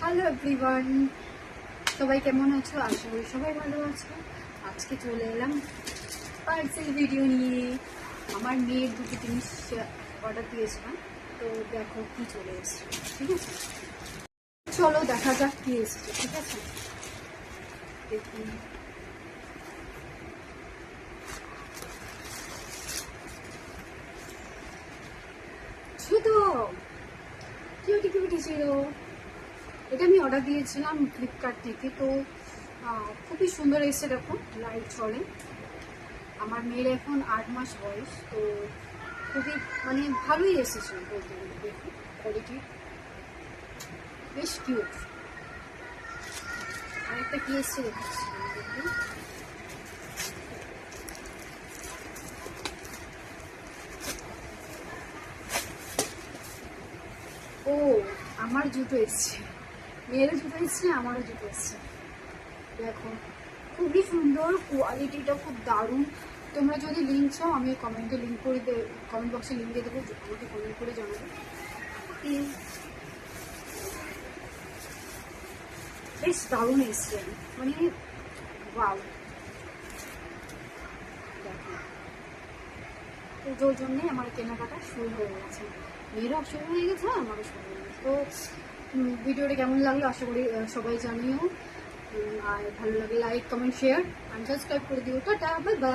Hello everyone, সবাই কেমন আছো? আশা করি সবাই ভালো আছো। আজকে চলে এলাম পার্সেল ভিডিও নিয়ে। আমার মেয়ের দুটো জিনিস অর্ডার দিয়েছিলাম, তো দেখো কি চলে এসেছে। ঠিক আছে, চলো দেখা যাক কি এসেছে। ঠিক আছে, দেখুন। ছোট কিউটি কিউটি ছিল। এটা আমি অর্ডার দিয়েছিলাম ফ্লিপকার্ট থেকে, তো খুবই সুন্দর এসেছে। দেখো লাইট চলে। আমার মেয়ের এখন 8 মাস বয়স, তো খুবই মানে ভালোই এসেছে বলতে গেলে। দেখুন কোয়ালিটি বেশ কিউট। আরেকটা কি এসছে দেখাচ্ছি দেখুন। ও, আমার জুতো এসছে, মেয়েরও জুতো এসছে, আমারও জুতো এসছে। দেখো খুবই সুন্দর, কোয়ালিটিটা খুব দারুণ। তোমরা যদি লিঙ্ক চাও আমি কমেন্টে লিঙ্ক করে কমেন্ট বক্সে লিঙ্ক দিয়ে দেবো, আমাকে কমেন্ট করে জানাবো। বেশ দারুণ এসছে, মানে ওয়াও। দেখো পুজোর জন্যে আমার কেনাকাটা শুরু হয়ে গেছে, মেয়েরও শুরু হয়ে গেছে, আমারও শুরু হয়ে গেছে। তো ভিডিওটা কেমন লাগলো আশা করি সবাই জানিও। আর ভালো লাগলে লাইক কমেন্ট শেয়ার আর সাবস্ক্রাইব করে দিও। Tata, bye bye.